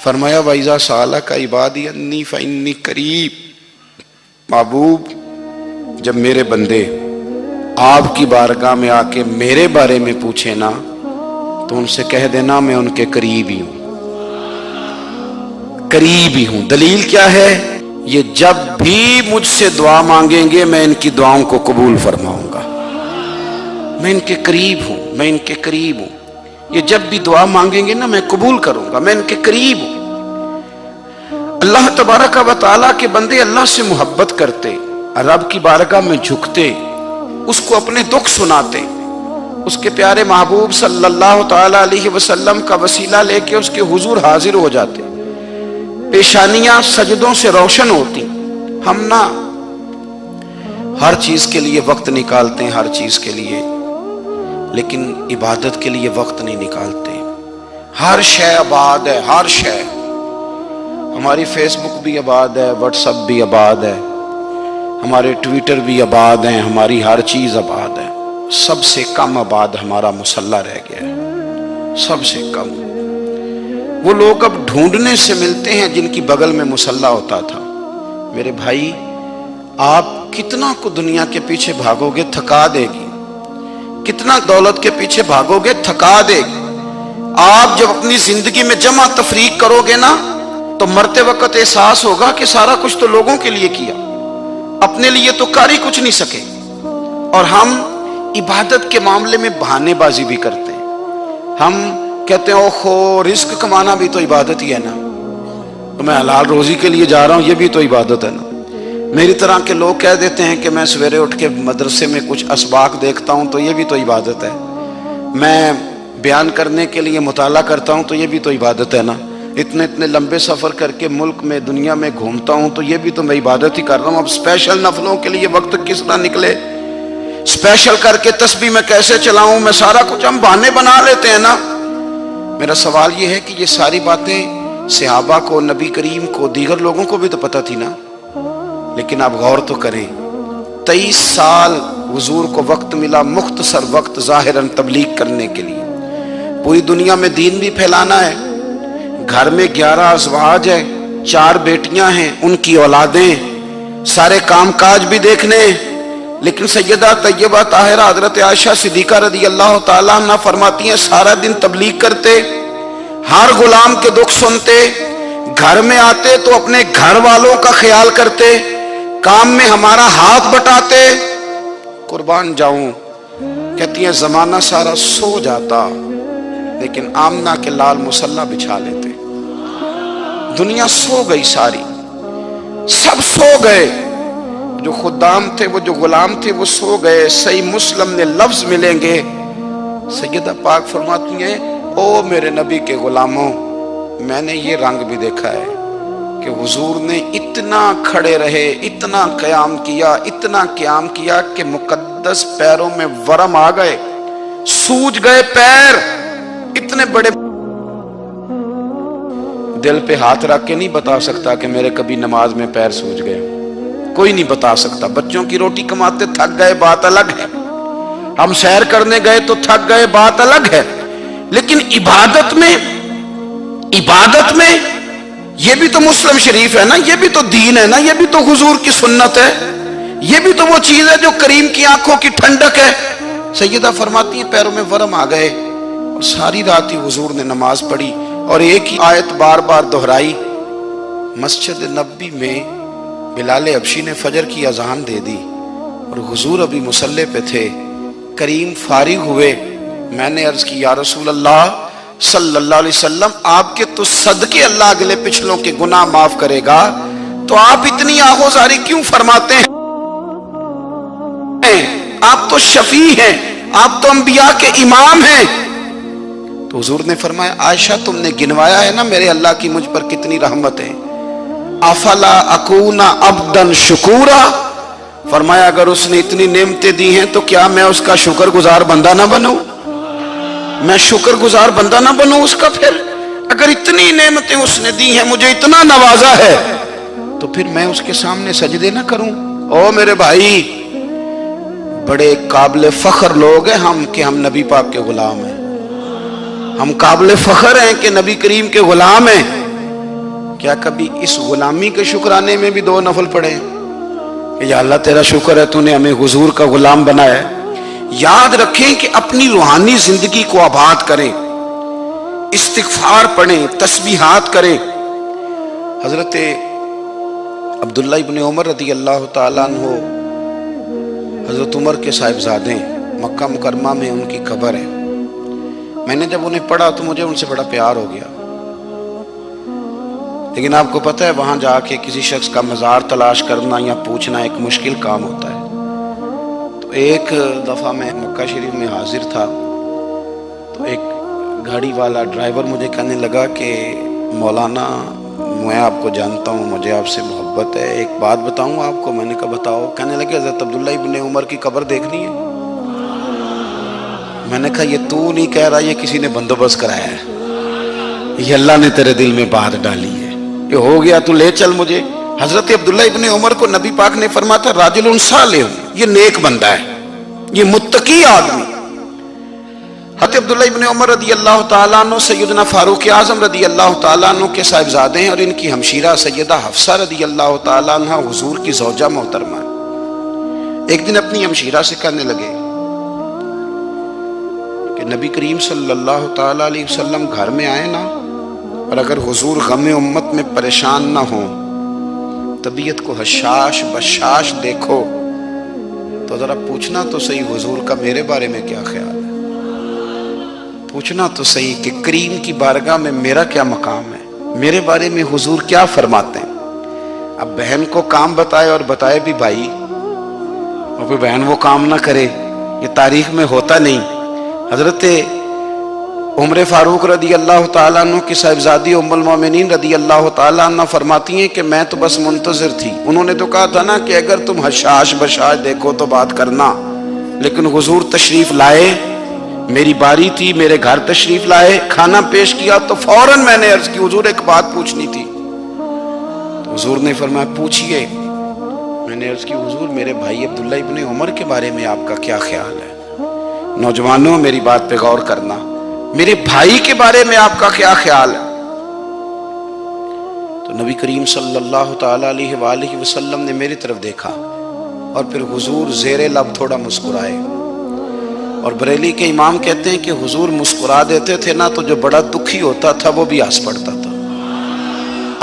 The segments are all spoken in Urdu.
فرمایا وَإِذَا سَأَلَكَ عِبَادِي أَنِّي فَإِنِّي قَرِيب، محبوب جب میرے بندے آپ کی بارگاہ میں آ کے میرے بارے میں پوچھے نا تو ان سے کہہ دینا میں ان کے قریب ہی ہوں، قریب ہی ہوں۔ دلیل کیا ہے؟ یہ جب بھی مجھ سے دعا مانگیں گے میں ان کی دعاؤں کو قبول فرماؤں گا، میں ان کے قریب ہوں، میں ان کے قریب ہوں۔ یہ جب بھی دعا مانگیں گے نا میں قبول کروں گا، میں ان کے قریب ہوں۔ اللہ تبارک و تعالیٰ کے بندے اللہ سے محبت کرتے، رب کی بارگاہ میں جھکتے، اس کو اپنے دکھ سناتے، اس کے پیارے محبوب صلی اللہ تعالیٰ علیہ وسلم کا وسیلہ لے کے اس کے حضور حاضر ہو جاتے، پیشانیاں سجدوں سے روشن ہوتی۔ ہم نا ہر چیز کے لیے وقت نکالتے ہیں، ہر چیز کے لیے، لیکن عبادت کے لیے وقت نہیں نکالتے۔ ہر شے آباد ہے، ہر شے، ہماری فیس بک بھی آباد ہے، واٹس ایپ بھی آباد ہے، ہمارے ٹویٹر بھی آباد ہیں، ہماری ہر چیز آباد ہے۔ سب سے کم آباد ہمارا مصلی رہ گیا ہے، سب سے کم۔ وہ لوگ اب ڈھونڈنے سے ملتے ہیں جن کی بغل میں مصلی ہوتا تھا۔ میرے بھائی، آپ کتنا کو دنیا کے پیچھے بھاگو گے تھکا دے گی، کتنا دولت کے پیچھے بھاگو گے تھکا دے گی۔ آپ جب اپنی زندگی میں جمع تفریق کرو گے نا تو مرتے وقت احساس ہوگا کہ سارا کچھ تو لوگوں کے لیے کیا، اپنے لیے تو کر ہی کچھ نہیں سکے۔ اور ہم عبادت کے معاملے میں بہانے بازی بھی کرتے ہیں۔ ہم کہتے ہیں اوہو رزق کمانا بھی تو عبادت ہی ہے نا، تو میں حلال روزی کے لیے جا رہا ہوں، یہ بھی تو عبادت ہے نا۔ میری طرح کے لوگ کہہ دیتے ہیں کہ میں سویرے اٹھ کے مدرسے میں کچھ اسباق دیکھتا ہوں تو یہ بھی تو عبادت ہے، میں بیان کرنے کے لیے مطالعہ کرتا ہوں تو یہ بھی تو عبادت ہے نا، اتنے لمبے سفر کر کے ملک میں دنیا میں گھومتا ہوں تو یہ بھی تو میں عبادت ہی کر رہا ہوں۔ اب اسپیشل نفلوں کے لیے وقت کس طرح نکلے، اسپیشل کر کے تسبیح میں کیسے چلاؤں، میں سارا کچھ ہم بہانے بنا لیتے ہیں نا۔ میرا سوال یہ ہے کہ یہ ساری باتیں صحابہ کو، نبی کریم کو، دیگر لوگوں کو بھی تو پتہ تھی نا، لیکن آپ غور تو کریں 23 سال حضور کو وقت ملا، مختصر وقت ظاہراً تبلیغ کرنے کے لیے، پوری دنیا میں دین بھی پھیلانا ہے۔ گھر میں 11 ازواج ہے، 4 بیٹیاں ہیں، ان کی اولادیں، سارے کام کاج بھی دیکھنے، لیکن سیدہ طیبہ طاہرہ حضرت عائشہ صدیقہ رضی اللہ تعالیٰ عنہ فرماتی ہیں سارا دن تبلیغ کرتے، ہر غلام کے دکھ سنتے، گھر میں آتے تو اپنے گھر والوں کا خیال کرتے، کام میں ہمارا ہاتھ بٹاتے۔ قربان جاؤں، کہتی ہیں زمانہ سارا سو جاتا لیکن آمنہ کے لال مصلی بچھا لیتے۔ دنیا سو گئی، ساری سب سو گئے، جو خدام تھے، وہ جو غلام تھے وہ سو گئے۔ صحیح مسلم میں لفظ ملیں گے، سیدہ پاک فرماتی ہیں او میرے نبی کے غلاموں، میں نے یہ رنگ بھی دیکھا ہے کہ حضور نے اتنا کھڑے رہے، اتنا قیام کیا، اتنا قیام کیا کہ مقدس پیروں میں ورم آ گئے، سوج گئے پیر، اتنے بڑے۔ دل پہ ہاتھ رکھ کے نہیں بتا سکتا کہ میرے کبھی نماز میں پیر سوج گئے، کوئی نہیں بتا سکتا۔ بچوں کی روٹی کماتے تھک گئے بات الگ ہے، ہم سیر کرنے گئے تو تھک گئے بات الگ ہے، لیکن عبادت میں یہ بھی تو مسلم شریف ہے نا، یہ بھی تو دین ہے نا، یہ بھی تو حضور کی سنت ہے، یہ بھی تو وہ چیز ہے جو کریم کی آنکھوں کی ٹھنڈک ہے۔ سیدہ فرماتی ہیں پیروں میں ورم آ گئے، اور ساری رات ہی حضور نے نماز پڑھی اور ایک ہی آیت بار بار دہرائی۔ مسجد نبوی میں بلال حبشی نے فجر کی اذان دے دی اور حضور ابھی مصلی پہ تھے، کریم فارغ ہوئے، میں نے عرض کی یا رسول اللہ صلی اللہ علیہ وسلم آپ کے تو صدقے اللہ اگلے پچھلوں کے گناہ معاف کرے گا، تو آپ اتنی آہوزاری کیوں فرماتے ہیں؟ آپ تو شفیع ہیں، آپ تو انبیاء کے امام ہیں۔ تو حضور نے فرمایا عائشہ تم نے گنوایا ہے نا میرے اللہ کی مجھ پر کتنی رحمت ہے، افلا اکون عبدا شکورا، فرمایا اگر اس نے اتنی نعمتیں دی ہیں تو کیا میں اس کا شکر گزار بندہ نہ بنوں، میں شکر گزار بندہ نہ بنوں اس کا؟ پھر اگر اتنی نعمتیں اس نے دی ہیں، مجھے اتنا نوازا ہے، تو پھر میں اس کے سامنے سجدے نہ کروں؟ او میرے بھائی، بڑے قابل فخر لوگ ہیں ہم کہ ہم نبی پاک کے غلام ہیں، ہم قابل فخر ہیں کہ نبی کریم کے غلام ہیں، کیا کبھی اس غلامی کے شکرانے میں بھی 2 نفل پڑھے کہ یا اللہ تیرا شکر ہے تو نے ہمیں حضور کا غلام بنایا ہے؟ یاد رکھیں کہ اپنی روحانی زندگی کو آباد کریں، استغفار پڑھیں، تسبیحات کریں۔ حضرت عبداللہ ابن عمر رضی اللہ تعالیٰ عنہ حضرت عمر کے صاحبزادے، مکہ مکرمہ میں ان کی قبر ہے۔ میں نے جب انہیں پڑھا تو مجھے ان سے بڑا پیار ہو گیا، لیکن آپ کو پتہ ہے وہاں جا کے کسی شخص کا مزار تلاش کرنا یا پوچھنا ایک مشکل کام ہوتا ہے۔ تو ایک دفعہ میں مکہ شریف میں حاضر تھا، تو ایک گاڑی والا ڈرائیور مجھے کہنے لگا کہ مولانا میں آپ کو جانتا ہوں، مجھے آپ سے محبت ہے، ایک بات بتاؤں آپ کو؟ میں نے کہا بتاؤ۔ کہنے لگے حضرت عبداللہ ابن عمر کی قبر دیکھنی ہے۔ میں نے کہا یہ تو نہیں کہہ رہا، یہ کسی نے بندوبست کرایا ہے، یہ اللہ نے تیرے دل میں بات ڈالی ہے، یہ ہو گیا تو لے چل مجھے۔ حضرت عبداللہ ابن عمر کو نبی پاک نے فرمایا تھا راجل صالح، یہ نیک بندہ ہے، یہ متقی آدمی۔ حضرت عبداللہ ابن عمر رضی اللہ تعالیٰ عنہ سیدنا فاروق اعظم رضی اللہ تعالیٰ عنہ کے صاحبزادے ہیں، اور ان کی ہمشیرہ سیدہ حفصہ رضی اللہ تعالیٰ عنہ حضور کی زوجہ محترمہ ہے۔ ایک دن اپنی ہمشیرہ سے کہنے لگے کہ نبی کریم صلی اللہ تعالیٰ علیہ وسلم گھر میں آئے نا، اور اگر حضور غم امت میں پریشان نہ ہوں، طبیعت کو حشاش بشاش دیکھو، تو ذرا پوچھنا تو صحیح حضور کا میرے بارے میں کیا خیال ہے، پوچھنا تو صحیح کہ کریم کی بارگاہ میں میرا کیا مقام ہے، میرے بارے میں حضور کیا فرماتے ہیں۔ اب بہن کو کام بتائے، اور بتائے بھی بھائی، اور پھر بہن وہ کام نہ کرے، یہ تاریخ میں ہوتا نہیں۔ حضرت عمر فاروق رضی اللہ تعالیٰ عنہ کی صاحبزادی ام المومنین رضی اللہ تعالیٰ عنہ فرماتی ہیں کہ میں تو بس منتظر تھی، انہوں نے تو کہا تھا نا کہ اگر تم حشاش بشاش دیکھو تو بات کرنا، لیکن حضور تشریف لائے، میری باری تھی، میرے گھر تشریف لائے، کھانا پیش کیا تو فوراً میں نے عرض کی حضور ایک بات پوچھنی تھی۔ تو حضور نے فرمایا پوچھئے۔ میں نے عرض کی حضور میرے بھائی عبداللہ ابن عمر کے بارے میں آپ کا کیا خیال ہے؟ نوجوانوں میری بات پہ غور کرنا، میرے بھائی کے بارے میں آپ کا کیا خیال ہے؟ تو نبی کریم صلی اللہ تعالیٰ علیہ وآلہ وسلم نے میری طرف دیکھا، اور پھر حضور زیر لب تھوڑا مسکرائے، اور بریلی کے امام کہتے ہیں کہ حضور مسکرا دیتے تھے نا تو جو بڑا دکھی ہوتا تھا وہ بھی ہنس پڑتا تھا۔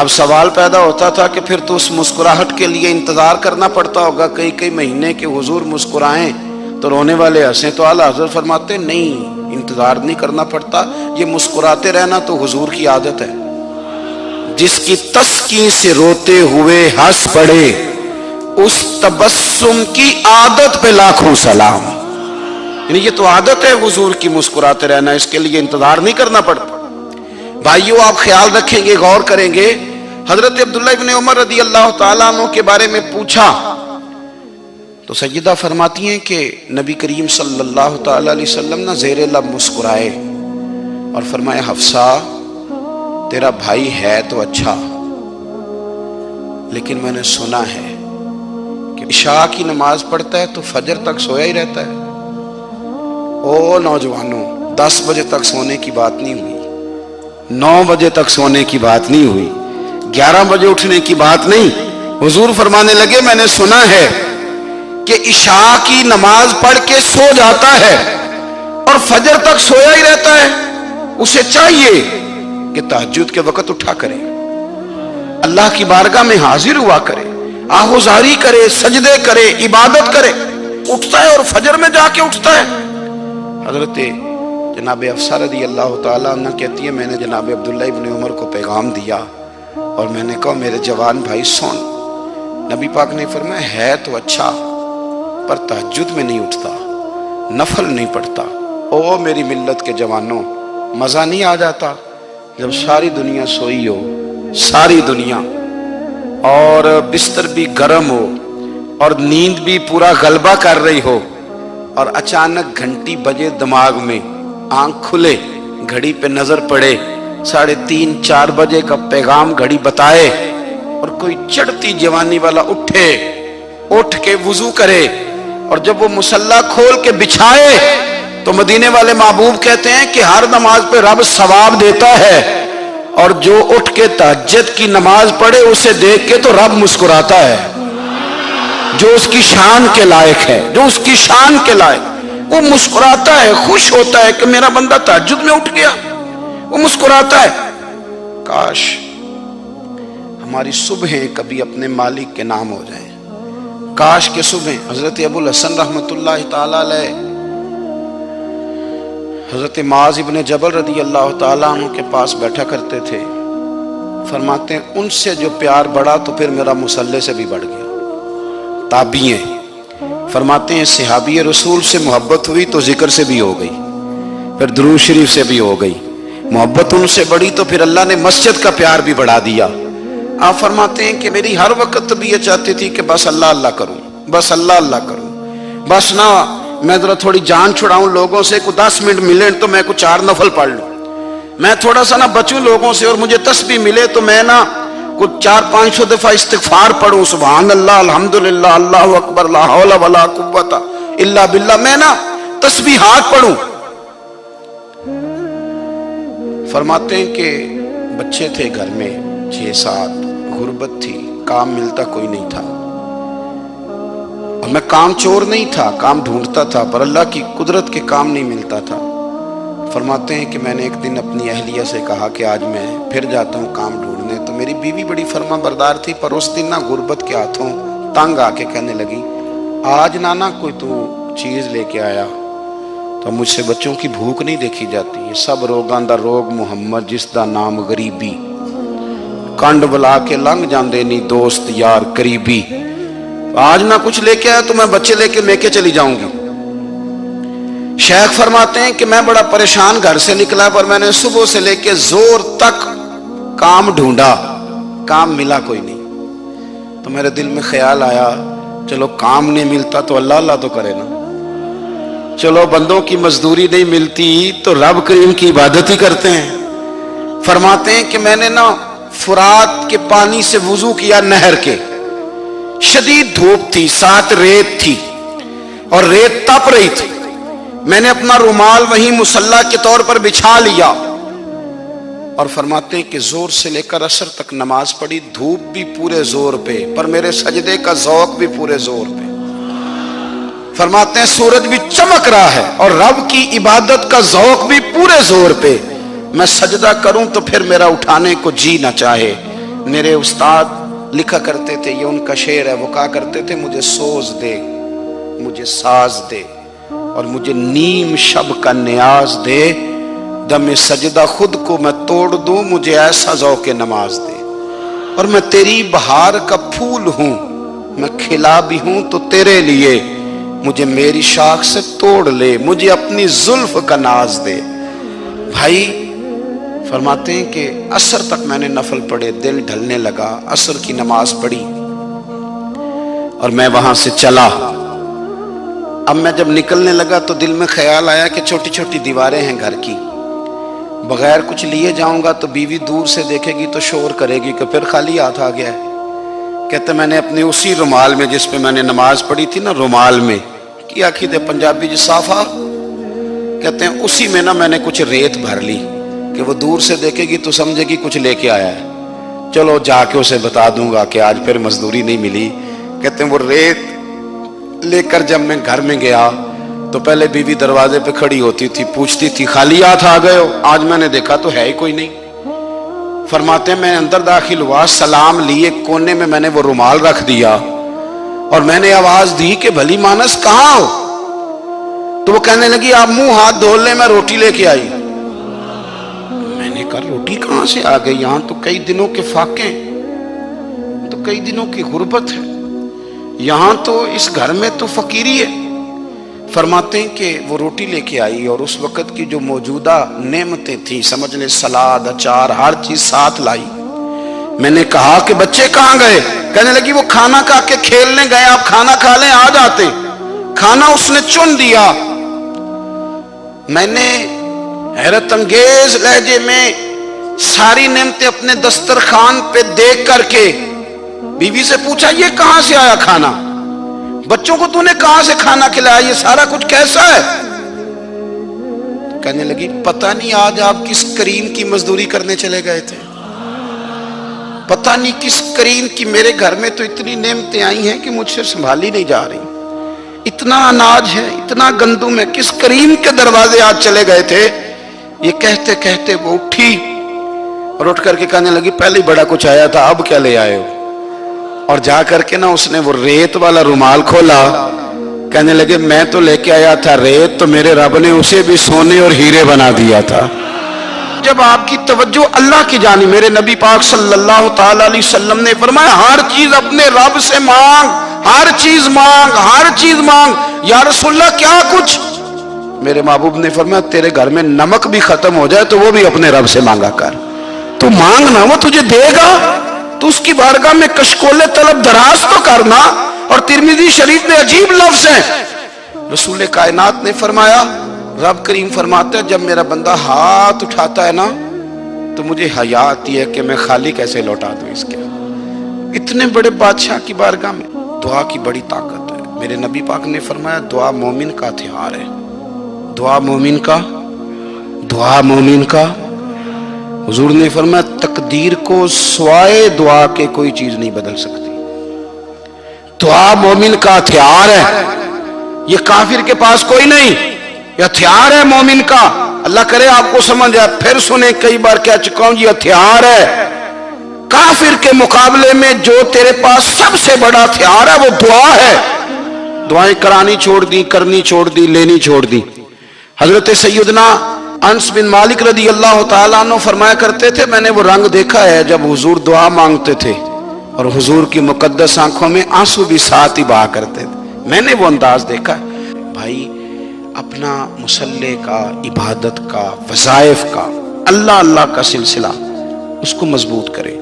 اب سوال پیدا ہوتا تھا کہ پھر تو اس مسکراہٹ کے لیے انتظار کرنا پڑتا ہوگا کئی مہینے کہ حضور مسکرائیں تو رونے والے ہنسیں، تو اعلیٰ حضرت فرماتے نہیں، انتظار نہیں کرنا پڑتا، یہ مسکراتے رہنا تو حضور کی عادت ہے۔ جس کی تسکین سے روتے ہوئے ہنس پڑے، اس تبسم کی عادت پہ لاکھوں سلام۔ یعنی یہ تو عادت ہے حضور کی مسکراتے رہنا، اس کے لیے انتظار نہیں کرنا پڑتا۔ بھائیو آپ خیال رکھیں گے، غور کریں گے، حضرت عبداللہ ابن عمر رضی اللہ تعالیٰ عنہ کے بارے میں پوچھا تو سیدہ فرماتی ہیں کہ نبی کریم صلی اللہ تعالیٰ علیہ وسلم نہ زیر لب مسکرائے اور فرمایا حفصہ تیرا بھائی ہے تو اچھا، لیکن میں نے سنا ہے کہ عشاء کی نماز پڑھتا ہے تو فجر تک سویا ہی رہتا ہے۔ او نوجوانوں، 10 بجے تک سونے کی بات نہیں ہوئی، 9 بجے تک سونے کی بات نہیں ہوئی، 11 بجے اٹھنے کی بات نہیں۔ حضور فرمانے لگے میں نے سنا ہے کہ عشاء کی نماز پڑھ کے سو جاتا ہے اور فجر تک سویا ہی رہتا ہے، اسے چاہیے کہ تہجد کے وقت اٹھا کرے، اللہ کی بارگاہ میں حاضر ہوا کرے، آہوزاری کرے، سجدے کرے، عبادت کرے، اٹھتا ہے اور فجر میں جا کے اٹھتا ہے۔ حضرت جناب حفصہ رضی اللہ تعالیٰ عنہ کہتی ہے میں نے جناب عبداللہ ابن عمر کو پیغام دیا اور میں نے کہا میرے جوان بھائی سن، نبی پاک نے فرمایا ہے تو اچھا پر تہجد میں نہیں اٹھتا، نفل نہیں پڑھتا۔ او میری ملت کے جوانوں، مزہ نہیں آ جاتا جب ساری دنیا سوئی ہو، ساری دنیا، اور بستر بھی گرم ہو اور نیند بھی پورا غلبہ کر رہی ہو، اور اچانک گھنٹی بجے دماغ میں، آنکھ کھلے، گھڑی پہ نظر پڑے، 3:30 4 بجے کا پیغام گھڑی بتائے، اور کوئی چڑھتی جوانی والا اٹھ کے وضو کرے، اور جب وہ مصلی کھول کے بچھائے تو مدینے والے محبوب کہتے ہیں کہ ہر نماز پہ رب ثواب دیتا ہے، اور جو اٹھ کے تہجد کی نماز پڑھے اسے دیکھ کے تو رب مسکراتا ہے، جو اس کی شان کے لائق ہے، جو اس کی شان کے لائق، وہ مسکراتا ہے، خوش ہوتا ہے کہ میرا بندہ تہجد میں اٹھ گیا، وہ مسکراتا ہے۔ کاش ہماری صبحیں کبھی اپنے مالک کے نام ہو جائیں، کاش کے صبح۔ حضرت ابو الحسن رحمت اللہ تعالیٰ علیہ حضرت معاذ ابن جبل رضی اللہ تعالیٰ عنہ کے پاس بیٹھا کرتے تھے، فرماتے ہیں ان سے جو پیار بڑھا تو پھر میرا مصلی سے بھی بڑھ گیا۔ تابعی ہیں، فرماتے ہیں صحابی رسول سے محبت ہوئی تو ذکر سے بھی ہو گئی، پھر درود شریف سے بھی ہو گئی، محبت ان سے بڑھی تو پھر اللہ نے مسجد کا پیار بھی بڑھا دیا۔ آپ فرماتے ہیں کہ میری ہر وقت بھی یہ چاہتی تھی کہ بس اللہ اللہ کروں، بس اللہ اللہ کروں، بس نہ میں ذرا تھوڑی جان چھڑاؤں لوگوں سے، کو 10 منٹ ملے تو میں کچھ 4 نفل پڑھ لوں، میں تھوڑا سا نہ بچوں لوگوں سے، اور مجھے تسبیح ملے تو میں نہ کچھ 400-500 دفعہ استغفار پڑھوں، سبحان اللہ، الحمدللہ، اللہ اکبر، لا حول ولا قوت الا باللہ، میں نہ تسبیحات پڑھوں۔ فرماتے ہیں کہ بچے تھے گھر میں 6-7، غربت تھی، کام ملتا کوئی نہیں تھا، اور میں کام چور نہیں تھا، کام ڈھونڈتا تھا، پر اللہ کی قدرت کے کام نہیں ملتا تھا۔ فرماتے ہیں کہ میں نے ایک دن اپنی اہلیہ سے کہا کہ آج میں پھر جاتا ہوں کام ڈھونڈنے، تو میری بیوی بڑی فرما بردار تھی، پر اس دن نہ غربت کے ہاتھوں تنگ آ کے کہنے لگی آج نانا کوئی تو چیز لے کے آیا، تو مجھ سے بچوں کی بھوک نہیں دیکھی جاتی، یہ سب روگاں دا روگ محمد جس دا نام غریبی، کنڈ بلا کے لنگ جاندے نہیں دوست یار قریبی، آج نہ کچھ لے کے آیا تو میں بچے لے کے میکے چلی جاؤں گی۔ شیخ فرماتے ہیں کہ میں بڑا پریشان گھر سے نکلا، پر میں نے صبح سے لے کے زور تک کام ڈھونڈا، کام ملا کوئی نہیں، تو میرے دل میں خیال آیا چلو کام نہیں ملتا تو اللہ اللہ تو کرے نا، چلو بندوں کی مزدوری نہیں ملتی تو رب کریم کی عبادت ہی کرتے ہیں۔ فرماتے ہیں کہ میں نے نا فرات کے پانی سے وضو کیا، نہر کے، شدید دھوپ تھی، ساتھ ریت تھی اور ریت تپ رہی تھی، میں نے اپنا رومال وہیں مصلی کے طور پر بچھا لیا، اور فرماتے ہیں کہ زور سے لے کر عصر تک نماز پڑھی، دھوپ بھی پورے زور پہ، پر میرے سجدے کا ذوق بھی پورے زور پہ۔ فرماتے ہیں سورج بھی چمک رہا ہے اور رب کی عبادت کا ذوق بھی پورے زور پہ، میں سجدہ کروں تو پھر میرا اٹھانے کو جی نہ چاہے۔ میرے استاد لکھا کرتے تھے، یہ ان کا شعر ہے، وہ کہا کرتے تھے مجھے سوز دے، مجھے ساز دے، اور مجھے نیم شب کا نیاز دے، دم سجدہ خود کو میں توڑ دوں، مجھے ایسا ذوق نماز دے، اور میں تیری بہار کا پھول ہوں، میں کھلا بھی ہوں تو تیرے لیے، مجھے میری شاخ سے توڑ لے، مجھے اپنی زلف کا ناز دے۔ بھائی فرماتے ہیں کہ عصر تک میں نے نفل پڑھے، دل ڈھلنے لگا، عصر کی نماز پڑھی اور میں وہاں سے چلا۔ اب میں جب نکلنے لگا تو دل میں خیال آیا کہ چھوٹی چھوٹی دیواریں ہیں گھر کی، بغیر کچھ لیے جاؤں گا تو بیوی دور سے دیکھے گی تو شور کرے گی کہ پھر خالی ہاتھ آ گیا ہے۔ کہتے میں نے اپنے اسی رومال میں جس پہ میں نے نماز پڑھی تھی نا، رومال میں کی آخی دے پنجابی جسافہ، کہتے ہیں اسی میں نا میں نے کچھ ریت بھر لی کہ وہ دور سے دیکھے گی تو سمجھے گی کچھ لے کے آیا ہے، چلو جا کے اسے بتا دوں گا کہ آج پھر مزدوری نہیں ملی۔ کہتے ہیں وہ ریت لے کر جب میں گھر میں گیا تو پہلے بیوی دروازے پہ کھڑی ہوتی تھی، پوچھتی تھی خالی ہاتھ آ گئے ہو؟ آج میں نے دیکھا تو ہے ہی کوئی نہیں۔ فرماتے ہیں میں اندر داخل ہوا، سلام لیے، کونے میں میں نے وہ رومال رکھ دیا اور میں نے آواز دی کہ بھلی مانس کہاں ہو؟ تو وہ کہنے لگی آپ منہ ہاتھ دھو لیں، میں روٹی لے کے آئی۔ میں نے کہا روٹی کہاں سے آ گئی؟ یہاں تو کئی دنوں کے فاقے، تو کئی دنوں کی غربت ہے، یہاں تو اس گھر میں تو فقیری ہے۔ فرماتے ہیں کہ وہ روٹی لے کے آئی اور اس وقت کی جو موجودہ نعمتیں تھیں، سمجھ لیں سلاد، اچار، ہر چیز ساتھ لائی۔ میں نے کہا کہ بچے کہاں گئے؟ کہنے لگی وہ کھانا کھا کے کھیلنے گئے، آپ کھانا کھا لیں آ جاتے۔ کھانا اس نے چن دیا۔ میں نے حیرت انگیز لہجے میں ساری نعمتیں اپنے دسترخوان پہ دیکھ کر کے بیوی سے پوچھا یہ کہاں سے آیا کھانا؟ بچوں کو تو نے کہاں سے کھانا کھلایا؟ یہ سارا کچھ کیسا ہے؟ کہنے لگی پتہ نہیں آج آپ کس کریم کی مزدوری کرنے چلے گئے تھے، پتہ نہیں کس کریم کی، میرے گھر میں تو اتنی نعمتیں آئی ہیں کہ مجھ سے سنبھالی نہیں جا رہی، اتنا اناج ہے، اتنا گندم ہے، کس کریم کے دروازے آج چلے گئے تھے۔ یہ کہتے کہتے وہ اٹھی اور اٹھ کر کے کہنے لگی پہلے بڑا کچھ آیا تھا، اب کیا لے آئے ہو؟ اور جا کر کے نا اس نے وہ ریت والا رومال کھولا، کہنے لگے میں تو لے کے آیا تھا ریت، تو میرے رب نے اسے بھی سونے اور ہیرے بنا دیا تھا۔ جب آپ کی توجہ اللہ کی جانب، میرے نبی پاک صلی اللہ تعالی علیہ وسلم نے فرمایا ہر چیز اپنے رب سے مانگ، ہر چیز مانگ، ہر چیز مانگ۔ یا رسول اللہ کیا کچھ؟ میرے محبوب نے فرمایا تیرے گھر میں نمک بھی ختم ہو جائے تو وہ بھی اپنے رب سے مانگا کر، تو مانگنا وہ تجھے دے گا، تو اس کی بارگاہ میں کشکول طلب دراز تو کرنا۔ اور ترمذی شریف میں عجیب لفظ ہے، رسول کائنات نے فرمایا، رب کریم فرماتا ہے جب میرا بندہ ہاتھ اٹھاتا ہے نا تو مجھے حیا آتی ہے کہ میں خالی کیسے لوٹا دوں اس کے۔ اتنے بڑے بادشاہ کی بارگاہ میں دعا کی بڑی طاقت ہے۔ میرے نبی پاک نے فرمایا دعا مومن کا ہتھیار ہے، دعا مومن کا، دعا مومن کا۔ حضور نے فرمایا تقدیر کو سوائے دعا کے کوئی چیز نہیں بدل سکتی، دعا مومن کا ہتھیار ہے، یہ کافر کے پاس کوئی نہیں، یہ ہتھیار ہے مومن کا۔ اللہ کرے آپ کو سمجھ آئے، پھر سنیں، کئی بار کہہ چکا ہوں یہ ہتھیار ہے۔ کافر کے مقابلے میں جو تیرے پاس سب سے بڑا ہتھیار ہے وہ دعا ہے۔ دعائیں کرانی چھوڑ دی، کرنی چھوڑ دی، لینی چھوڑ دی۔ حضرت سیدنا انس بن مالک رضی اللہ تعالیٰ عنہ فرمایا کرتے تھے میں نے وہ رنگ دیکھا ہے جب حضور دعا مانگتے تھے اور حضور کی مقدس آنکھوں میں آنسو بھی ساتھ ہی بہا کرتے تھے، میں نے وہ انداز دیکھا ہے۔ بھائی اپنا مصلی کا، عبادت کا، وظائف کا، اللہ اللہ کا سلسلہ اس کو مضبوط کریں،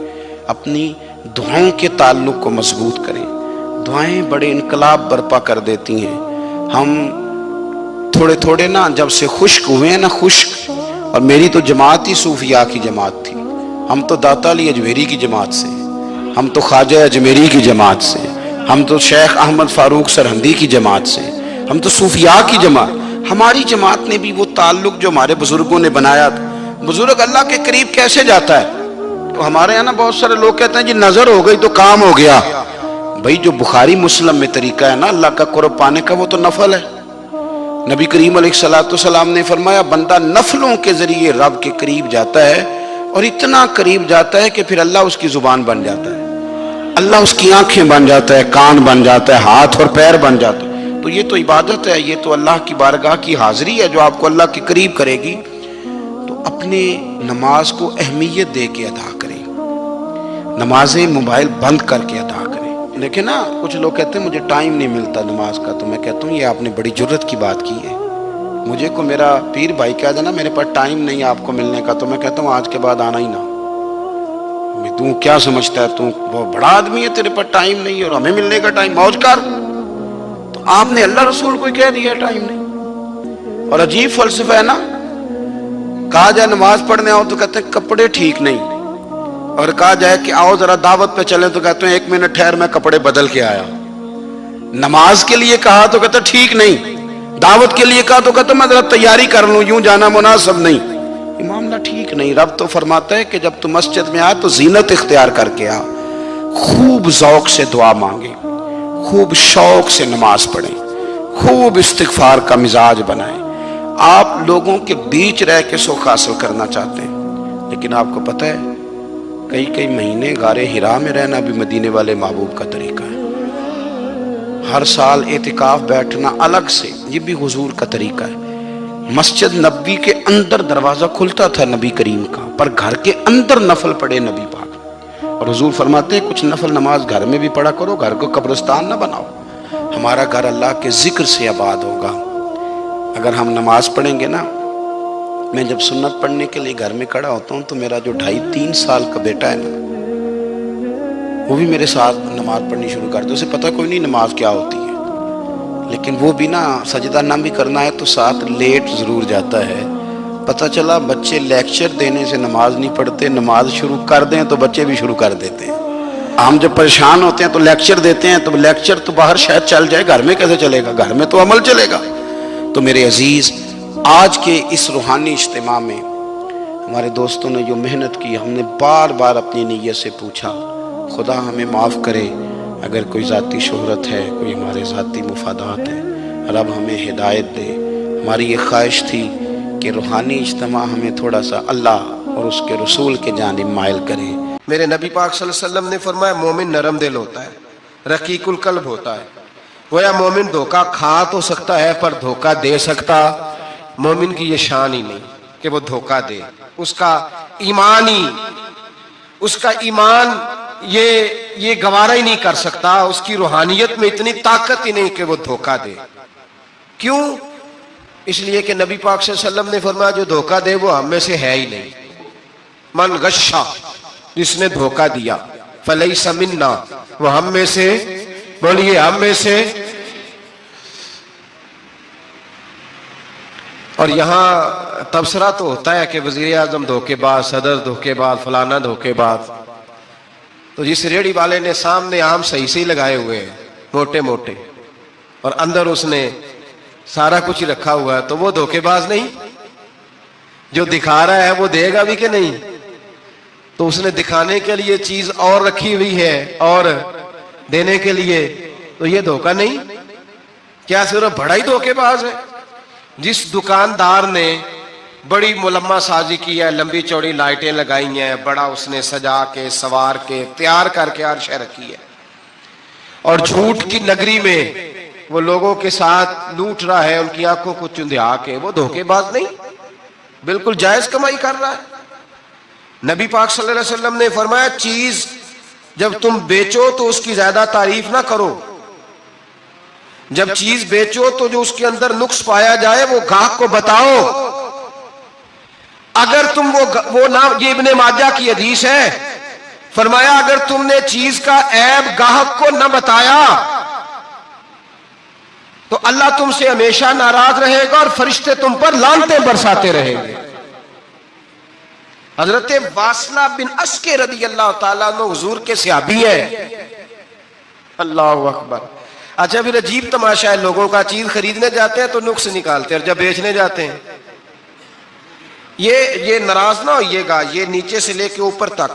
اپنی دعاؤں کے تعلق کو مضبوط کریں۔ دعائیں بڑے انقلاب برپا کر دیتی ہیں۔ ہم تھوڑے تھوڑے نا جب سے خشک ہوئے ہیں نا، خشک، اور میری تو جماعت ہی صوفیاء کی جماعت تھی، ہم تو داتا علی اجمیری کی جماعت سے، ہم تو خواجہ اجمیری کی جماعت سے، ہم تو شیخ احمد فاروق سرہندی کی جماعت سے، ہم تو صوفیاء کی جماعت۔ ہماری جماعت نے بھی وہ تعلق جو ہمارے بزرگوں نے بنایا تھا۔ بزرگ اللہ کے قریب کیسے جاتا ہے؟ تو ہمارے یہاں نا بہت سارے لوگ کہتے ہیں جی نظر ہو گئی تو کام ہو گیا۔ بھائی جو بخاری مسلم میں طریقہ ہے نا اللہ کا قرب پانے کا وہ تو نفل ہے۔ نبی کریم علیہ السلام نے فرمایا بندہ نفلوں کے ذریعے رب کے قریب جاتا ہے، اور اتنا قریب جاتا ہے کہ پھر اللہ اس کی زبان بن جاتا ہے، اللہ اس کی آنکھیں بن جاتا ہے، کان بن جاتا ہے، ہاتھ اور پیر بن جاتا ہے۔ تو یہ تو عبادت ہے، یہ تو اللہ کی بارگاہ کی حاضری ہے جو آپ کو اللہ کے قریب کرے گی۔ تو اپنے نماز کو اہمیت دے کے ادا کریں، نمازیں موبائل بند کر کے ادا کریں۔ لیکن نا کچھ لوگ کہتے ہیں مجھے ٹائم نہیں ملتا نماز کا، تو میں کہتا ہوں یہ آپ نے بڑی جرت کی بات کی ہے۔ مجھے کو میرا پیر بھائی کہہ دینا میرے پاس ٹائم نہیں آپ کو ملنے کا، تو میں کہتا ہوں آج کے بعد آنا ہی نہ۔ تو کیا سمجھتا ہے تو وہ بڑا آدمی ہے، تیرے پاس ٹائم نہیں ہے اور ہمیں ملنے کا ٹائم، موج کر۔ تو آپ نے اللہ رسول کو کہہ دیا ٹائم نہیں۔ اور عجیب فلسفہ ہے نا، کہا جائے نماز پڑھنے آؤ تو کہتے ہیں کپڑے ٹھیک نہیں، اور کہا جائے کہ آؤ ذرا دعوت پہ چلیں تو کہتے ہیں ایک منٹ ٹھہر میں کپڑے بدل کے آیا۔ نماز کے لیے کہا تو کہتے ہیں ٹھیک نہیں، دعوت کے لیے کہا تو کہتے ہیں میں ذرا تیاری کر لوں، یوں جانا مناسب نہیں۔ یہ معاملہ ٹھیک نہیں۔ رب تو فرماتا ہے کہ جب تم مسجد میں آ تو زینت اختیار کر کے آ، خوب ذوق سے دعا مانگیں، خوب شوق سے نماز پڑھیں، خوب استغفار کا مزاج بنائیں۔ آپ لوگوں کے بیچ رہ کے سکھ حاصل کرنا چاہتے ہیں، لیکن آپ کو پتہ ہے کئی مہینے غار حرا میں رہنا بھی مدینے والے محبوب کا طریقہ ہے۔ ہر سال اعتکاف بیٹھنا الگ سے، یہ بھی حضور کا طریقہ ہے۔ مسجد نبی کے اندر دروازہ کھلتا تھا نبی کریم کا، پر گھر کے اندر نفل پڑھے نبی پاک، اور حضور فرماتے ہیں کچھ نفل نماز گھر میں بھی پڑھا کرو، گھر کو قبرستان نہ بناؤ۔ ہمارا گھر اللہ کے ذکر سے آباد ہوگا اگر ہم نماز پڑھیں گے نا۔ میں جب سنت پڑھنے کے لیے گھر میں کھڑا ہوتا ہوں تو میرا جو 2.5-3 سال کا بیٹا ہے نا، وہ بھی میرے ساتھ نماز پڑھنی شروع کر دے۔ اسے پتہ کوئی نہیں نماز کیا ہوتی ہے، لیکن وہ بھی نا سجدہ نہ بھی کرنا ہے تو ساتھ لیٹ ضرور جاتا ہے۔ پتہ چلا بچے لیکچر دینے سے نماز نہیں پڑھتے، نماز شروع کر دیں تو بچے بھی شروع کر دیتے ہیں۔ ہم جب پریشان ہوتے ہیں تو لیکچر دیتے ہیں، تو لیکچر تو باہر شاید چل جائے، گھر میں کیسے چلے گا؟ گھر میں تو عمل چلے گا۔ تو میرے عزیز آج کے اس روحانی اجتماع میں ہمارے دوستوں نے جو محنت کی، ہم نے بار بار اپنی نیت سے پوچھا خدا ہمیں معاف کرے اگر کوئی ذاتی شہرت ہے، کوئی ہمارے ذاتی مفادات ہیں، رب ہمیں ہدایت دے۔ ہماری یہ خواہش تھی کہ روحانی اجتماع ہمیں تھوڑا سا اللہ اور اس کے رسول کے جانب مائل کرے۔ میرے نبی پاک صلی اللہ علیہ وسلم نے فرمایا مومن نرم دل ہوتا ہے، رقیق القلب ہوتا ہے۔ گویا مومن دھوکہ کھا تو سکتا ہے پر دھوکہ دے سکتا مومن کی یہ شان ہی نہیں کہ وہ دھوکہ دے۔ اس کا ایمان یہ گوارا ہی نہیں کر سکتا، اس کی روحانیت میں اتنی طاقت ہی نہیں کہ وہ دھوکہ دے۔ کیوں؟ اس لیے کہ نبی پاک صلی اللہ علیہ وسلم نے فرمایا جو دھوکہ دے وہ ہم میں سے ہے ہی نہیں۔ من غشا، جس نے دھوکہ دیا، فلیس منا، وہ ہم میں سے، بولیے ہم میں سے۔ اور یہاں تبصرہ تو ہوتا ہے کہ وزیر اعظم دھوکے باز، صدر دھوکے باز، فلانا دھوکے باز۔ تو جس ریڑھی والے نے سامنے آم صحیح سے لگائے ہوئے ہیں موٹے موٹے، اور اندر اس نے سارا کچھ رکھا ہوا ہے، تو وہ دھوکے باز نہیں؟ جو دکھا رہا ہے وہ دے گا بھی کہ نہیں؟ تو اس نے دکھانے کے لیے چیز اور رکھی ہوئی ہے اور دینے کے لیے، تو یہ دھوکہ نہیں؟ کیا صرف بڑا ہی دھوکے باز ہے؟ جس دکاندار نے بڑی ملمہ سازی کی ہے، لمبی چوڑی لائٹیں لگائی ہیں، بڑا اس نے سجا کے سوار کے تیار کر کے ہر شے رکھی ہے، اور جھوٹ کی نگری میں وہ لوگوں کے ساتھ لوٹ رہا ہے ان کی آنکھوں کو چندھیا کے، وہ دھوکے باز نہیں؟ بالکل جائز کمائی کر رہا ہے۔ نبی پاک صلی اللہ علیہ وسلم نے فرمایا چیز جب تم بیچو تو اس کی زیادہ تعریف نہ کرو، جب چیز بیچو تو جو اس کے اندر نقص پایا جائے وہ گاہک کو بتاؤ۔ اگر تم وہ نام، یہ ابن ماجہ کی حدیث ہے، فرمایا اگر تم نے چیز کا عیب گاہک کو نہ بتایا تو اللہ تم سے ہمیشہ ناراض رہے گا اور فرشتے تم پر لعنتیں برساتے رہیں گے۔ حضرت واصلہ بن اسکے رضی اللہ تعالیٰ عنہ حضور کے صحابی ہیں۔ اللہ اکبر۔ اچھا پھر عجیب تماشا ہے، لوگوں کا چیز خریدنے جاتے ہیں تو نقص نکالتے ہیں، اور جب بیچنے جاتے ہیں یہ ناراض نہ ہوئیے گا، یہ نیچے سے لے کے اوپر تک،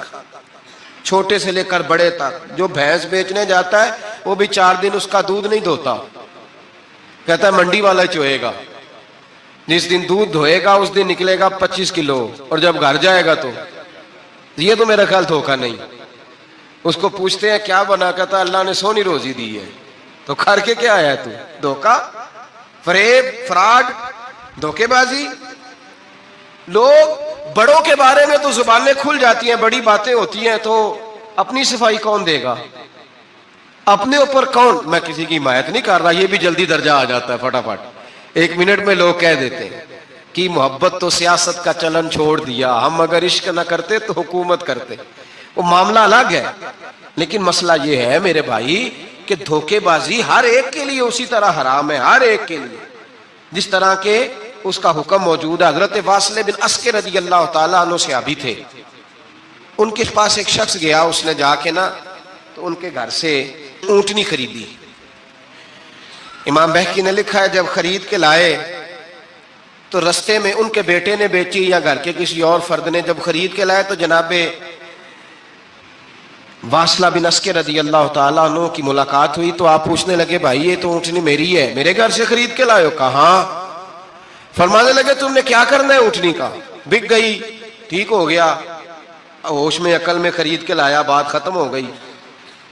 چھوٹے سے لے کر بڑے تک، جو بھینس بیچنے جاتا ہے وہ بھی 4 دن اس کا دودھ نہیں دھوتا، کہتا ہے منڈی والا چوئے گا۔ جس دن دودھ دھوئے گا اس دن نکلے گا 25 کلو، اور جب گھر جائے گا تو یہ تو میرا خیال دھوکا نہیں۔ اس کو پوچھتے ہیں کیا بنا، کہتا ہے اللہ نے سونی روزی دی ہے۔ تو کر کے کیا آیا تو؟ دھوکا، فریب، فراڈ، دھوکے بازی۔ لوگ بڑوں کے بارے میں تو زبانیں کھل جاتی ہیں، بڑی باتیں ہوتی ہیں، تو اپنی صفائی کون دے گا؟ اپنے اوپر کون؟ میں کسی کی حمایت نہیں کر رہا، یہ بھی جلدی درجہ آ جاتا ہے فٹافٹ، 1 منٹ میں لوگ کہہ دیتے ہیں کہ محبت تو سیاست کا چلن چھوڑ دیا، ہم اگر عشق نہ کرتے تو حکومت کرتے۔ وہ معاملہ الگ ہے، لیکن مسئلہ یہ ہے میرے بھائی کہ دھوکے بازی ہر ایک کے لیے اسی طرح حرام ہے، ہر ایک کے لیے جس طرح کے اس کا حکم موجود ہے۔ حضرت واصلہ بن اسکے رضی اللہ تعالیٰ عنہ صحابی تھے، ان کے پاس ایک شخص گیا، اس نے جا کے نا تو ان کے گھر سے اونٹنی خریدی۔ امام بہقی نے لکھا ہے جب خرید کے لائے تو رستے میں ان کے بیٹے نے بیچی یا گھر کے کسی اور فرد نے جب خرید کے لائے تو جناب واصلہ بن اسکے رضی اللہ تعالیٰ عنہ کی ملاقات ہوئی تو آپ پوچھنے لگے بھائی یہ تو اونٹنی میری ہے، میرے گھر سے خرید کے لائے ہو؟ کہاں؟ فرمانے لگے تم نے کیا کرنا ہے اونٹنی کا؟ بک گئی، ٹھیک ہو گیا، ہوش میں عقل میں خرید کے لایا، بات ختم ہو گئی۔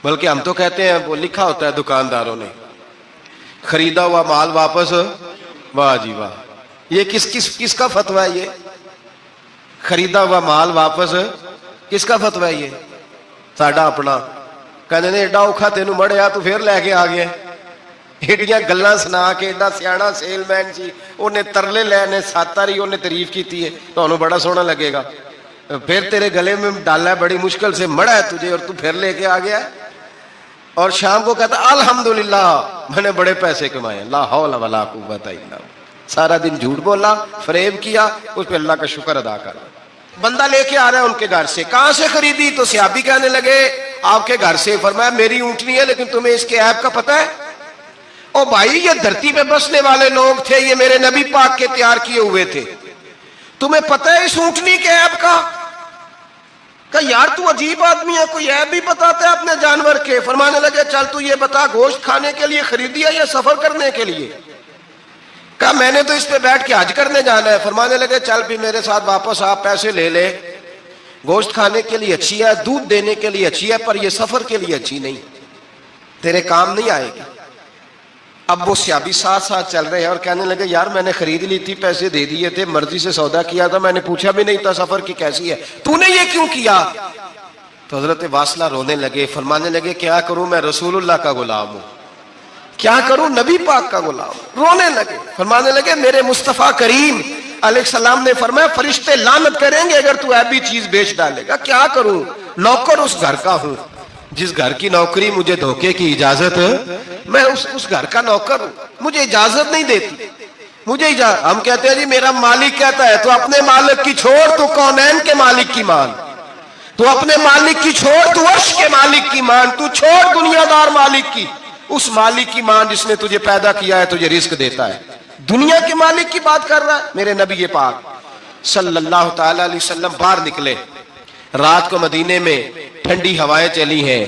بلکہ ہم تو کہتے ہیں، وہ لکھا ہوتا ہے دکانداروں نے، خریدا ہوا مال واپس۔ واہ جی واہ، یہ کس کا فتویٰ ہے؟ یہ خریدا ہوا مال واپس کس کا فتویٰ ہے؟ یہ ساڈا اپنا۔ کہنے نے ایڈا اوکھا تینوں مڑیا تو پھر لے کے آ گیا، ایڈیاں گلاں سنا کے، ایڈا سیاڑا سیل مین سی، انہیں ترلے لینے، 7 واری انہیں تعریف کیتی ہے، تو انہوں بڑا سونا لگے گا، پھر تیرے گلے میں ڈالا ہے بڑی مشکل سے، مڑا ہے تجھے اور تو پھر لے کے آ گیا۔ اور شام کو کہتا الحمدللہ میں نے بڑے پیسے کمائے، لا حول ولا قوت الا باللہ۔ سارا دن جھوٹ بولا، فریب کیا، اس پہ اللہ کا شکر ادا کرا۔ بندہ لے کے آ رہا ہے ان کے گھر سے، کہاں سے خریدی؟ تو صحابی کہنے لگے آپ کے گھر سے۔ فرمایا میری اونٹنی ہے لیکن تمہیں اس کے عیب کا پتہ ہے؟ او بھائی یہ دھرتی پہ بسنے والے لوگ تھے, یہ میرے نبی پاک کے تیار کیے ہوئے تھے, تمہیں پتہ ہے اس اونٹنی کے عیب کا؟ کہ یار تو عجیب آدمی ہے, کوئی عیب بھی بتاتا ہے اپنے جانور کے. فرمانے لگے چل تو یہ بتا, گوشت کھانے کے لیے خریدی ہے یا سفر کرنے کے لیے؟ کہا میں نے تو اس پہ بیٹھ کے حج کرنے جانا ہے. فرمانے لگے چل بھی میرے ساتھ واپس آپ پیسے لے لے, گوشت کھانے کے لیے اچھی ہے, دودھ دینے کے لیے اچھی ہے, پر یہ سفر کے لیے اچھی نہیں, تیرے کام نہیں آئے گی. اب وہ صحابی ساتھ ساتھ چل رہے ہیں اور کہنے لگے یار میں نے خرید لی تھی, پیسے دے دیے تھے, مرضی سے سودا کیا تھا, میں نے پوچھا بھی نہیں تھا سفر کی کیسی ہے, تو نے یہ کیوں کیا؟ تو حضرت واصلہ رونے لگے. فرمانے لگے کیا کروں, میں رسول اللہ کا غلام ہوں, کیا کروں, نبی پاک کا غلام. رونے لگے. فرمانے لگے میرے مصطفیٰ کریم علیہ السلام نے فرمایا فرشتے لعنت کریں گے اگر تو ایبی چیز بیچ ڈالے گا. کیا کروں, نوکر اس گھر کا ہوں, جس گھر کی نوکری مجھے دھوکے کی اجازت, میں اس گھر کا نوکر ہوں, مجھے اجازت نہیں دیتی, مجھے اجازت. ہم کہتے ہیں جی میرا مالک کہتا ہے, تو اپنے مالک کی چھوڑ, تو کونین کے مالک کی مان, تو اپنے مالک کی چھوڑ, تو عرش کے مالک کی مان, تو چھوڑ دنیا دار مالک کی, اس مالک کی مان جس نے تجھے پیدا کیا ہے, تجھے رزق دیتا ہے. دنیا کے مالک کی بات کر رہا ہے. میرے نبی پاک صلی اللہ تعالی علیہ وسلم باہر نکلے. رات کو مدینے میں ٹھنڈی ہوائیں چلی ہیں,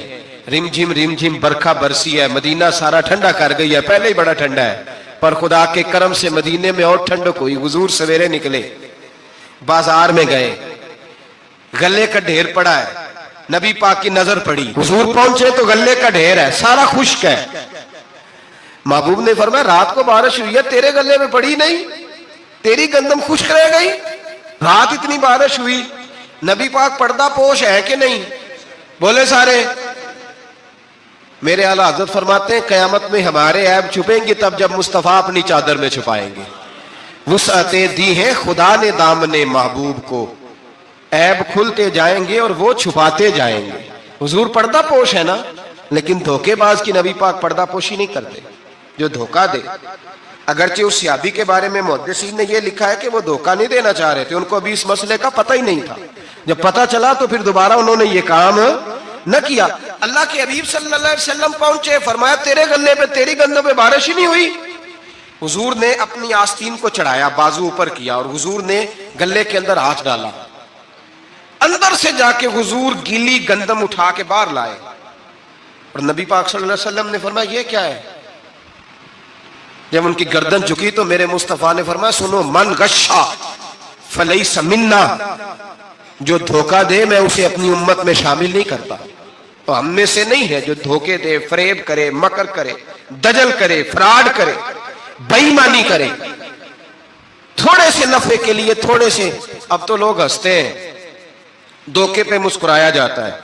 رم جھم برکھا برسی ہے, مدینہ سارا ٹھنڈا کر گئی ہے, پہلے ہی بڑا ٹھنڈا ہے, پر خدا کے کرم سے مدینے میں اور ٹھنڈک ہوئی. حضور سویرے نکلے, بازار میں گئے, گلے کا ڈھیر پڑا ہے, نبی پاک کی نظر پڑی, حضور پہنچے تو گلے کا ڈھیر ہے, سارا خشک ہے. محبوب نے فرمایا رات کو بارش ہوئی ہے, تیرے گلے میں پڑی نہیں, تیری گندم خشک رہ گئی, رات اتنی بارش ہوئی. نبی پاک پردہ پوش ہے کہ نہیں؟ بولے سارے. میرے اعلیٰ حضرت فرماتے ہیں قیامت میں ہمارے عیب چھپیں گے تب جب مصطفیٰ اپنی چادر میں چھپائیں گے. وسعتیں دی ہیں خدا نے دامن محبوب کو, عیب کھلتے جائیں گے اور وہ چھپاتے جائیں گے. حضور پردہ پوش ہے نا, لیکن دھوکے باز کی نبی پاک پردہ پوشی نہیں کرتے, جو دھوکہ دے. اگرچہ اس صحابی کے بارے میں محدثین نے یہ لکھا ہے کہ وہ دھوکہ نہیں دینا چاہ رہے تھے, ان کو ابھی اس مسئلے کا پتہ ہی نہیں تھا. جب پتہ چلا تو پھر دوبارہ انہوں نے یہ کام نہ کیا. اللہ کے حبیب صلی اللہ علیہ وسلم پہنچے, فرمایا تیرے گلے پہ, تیری گندم پہ بارش ہی نہیں ہوئی. حضور نے اپنی آستین کو چڑھایا, بازو اوپر کیا, اور حضور نے گلے کے اندر ہاتھ ڈالا. اندر سے جا کے حضور گیلی گندم اٹھا کے باہر لائے, اور نبی پاک صلی اللہ علیہ وسلم نے فرمایا یہ کیا ہے؟ جب ان کی گردن جھکی تو میرے مصطفیٰ نے فرمایا سنو, من غشا فلیس منا, جو دھوکہ دے میں اسے اپنی امت میں شامل نہیں کرتا. تو ہم میں سے نہیں ہے جو دھوکے دے, فریب کرے, مکر کرے, دجل کرے, فراڈ کرے, بے ایمانی کرے, تھوڑے سے نفع کے لیے, تھوڑے سے. اب تو لوگ ہنستے ہیں, دھوکے پہ مسکرایا جاتا ہے.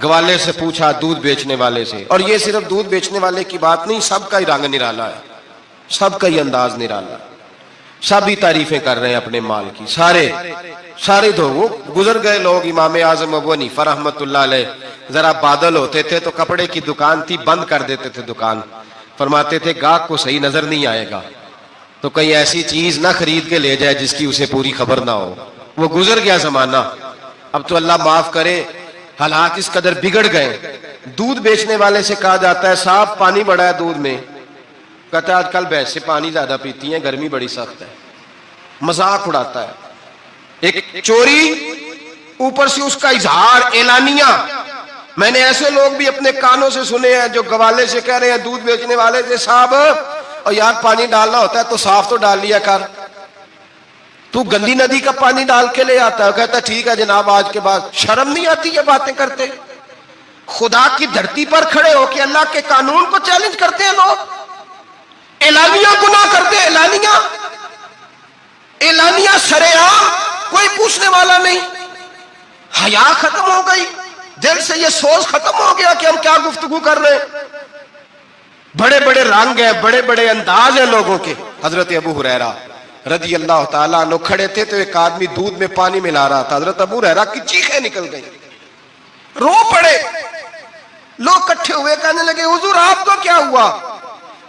گوالے سے پوچھا, دودھ بیچنے والے سے, اور یہ صرف دودھ بیچنے والے کی بات نہیں, سب کا ہی رنگ نرالا ہے, سب کا ہی انداز نرالا, سب ہی تعریفیں کر رہے ہیں اپنے مال کی. سارے وہ گزر گئے لوگ. امام اعظم ابو حنیفہ رحمۃ اللہ علیہ, ذرا بادل ہوتے تھے تو کپڑے کی دکان تھی, بند کر دیتے تھے دکان. فرماتے تھے گاہک کو صحیح نظر نہیں آئے گا تو کہیں ایسی چیز نہ خرید کے لے جائے جس کی اسے پوری خبر نہ ہو. وہ گزر گیا زمانہ. اب تو اللہ معاف کرے, حالات اس قدر بگڑ گئے. دودھ بیچنے والے سے کہا جاتا ہے صاحب پانی بڑا ہے دودھ میں, کہتا ہے آج کل بھینس سے پانی زیادہ پیتی ہیں, گرمی بڑی سخت ہے. مذاق اڑاتا ہے. ایک چوری, اوپر سے اس کا اظہار اعلانیہ. میں نے ایسے لوگ بھی اپنے کانوں سے سنے ہیں جو گوالے سے کہہ رہے ہیں, دودھ بیچنے والے سے, صاحب اور یار پانی ڈالنا ہوتا ہے تو صاف تو ڈال لیا کر, تو گندی ندی کا پانی ڈال کے لے آتا ہے. کہتا ہے ٹھیک ہے جناب, آج کے بعد. شرم نہیں آتی یہ باتیں کرتے؟ خدا کی دھرتی پر کھڑے ہو کے اللہ کے قانون کو چیلنج کرتے ہیں لوگ, اعلانیہ گناہ کرتے ہیں, اعلانیہ سرعام, کوئی پوچھنے والا نہیں. حیا ختم ہو گئی, دل سے یہ سوچ ختم ہو گیا کہ ہم کیا گفتگو کر رہے ہیں. بڑے بڑے رنگ ہیں, بڑے بڑے انداز ہیں لوگوں کے. حضرت ابو ہریرہ رضی اللہ تعالیٰ عنہ کھڑے تھے تو ایک آدمی دودھ میں پانی ملا رہا تھا. حضرت ابو ہریرہ کی چیخیں نکل گئی, رو پڑے. لوگ اکٹھے ہوئے, کہنے لگے حضور آپ کو کیا ہوا؟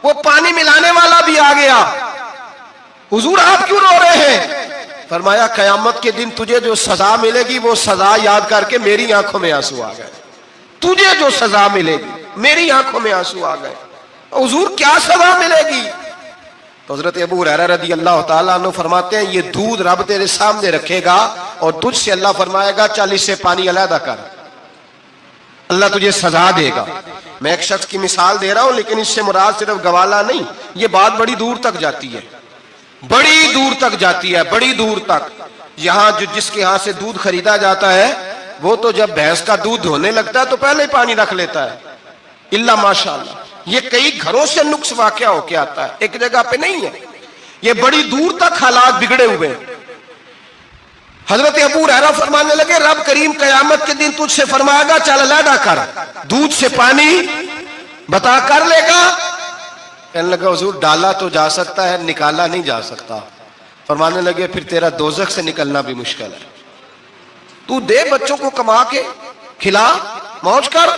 وہ پانی ملانے والا بھی آ گیا. حضور آپ کیوں رو رہے ہیں؟ فرمایا قیامت کے دن تجھے جو سزا ملے گی وہ سزا یاد کر کے میری آنکھوں میں آنسو آ گئے. تجھے جو سزا ملے گی میری آنکھوں میں آنسو آ گئے. حضور کیا سزا ملے گی؟ تو حضرت ابو ہریرہ رضی اللہ تعالیٰ عنہ فرماتے ہیں یہ دودھ رب تیرے سامنے رکھے گا اور تجھ سے اللہ فرمائے گا چل اس سے پانی علیحدہ کر، اللہ تجھے سزا دے گا۔ میں ایک شخص کی مثال دے رہا ہوں، لیکن اس سے مراد صرف گوالہ نہیں، یہ بات بڑی دور تک جاتی ہے، بڑی دور تک جاتی ہے، بڑی دور تک۔ یہاں جس کے ہاں سے دودھ خریدا جاتا ہے وہ تو جب بھینس کا دودھ دھونے لگتا ہے تو پہلے ہی پانی رکھ لیتا ہے، الا ماشاءاللہ۔ یہ کئی گھروں سے نقص واقعہ ہو کے آتا ہے، ایک جگہ پہ نہیں ہے، یہ بڑی دور تک حالات بگڑے ہوئے ہیں۔ حضرت ابو ہریرہ فرمانے لگے رب کریم قیامت کے دن تجھ سے فرمائے گا چل علیحدہ کر، دودھ سے پانی بتا کر لے گا؟ کہنے لگا حضور ڈالا تو جا سکتا ہے، نکالا نہیں جا سکتا۔ فرمانے لگے پھر تیرا دوزخ سے نکلنا بھی مشکل ہے، تو دے بچوں کو کما کے کھلا، موج کر،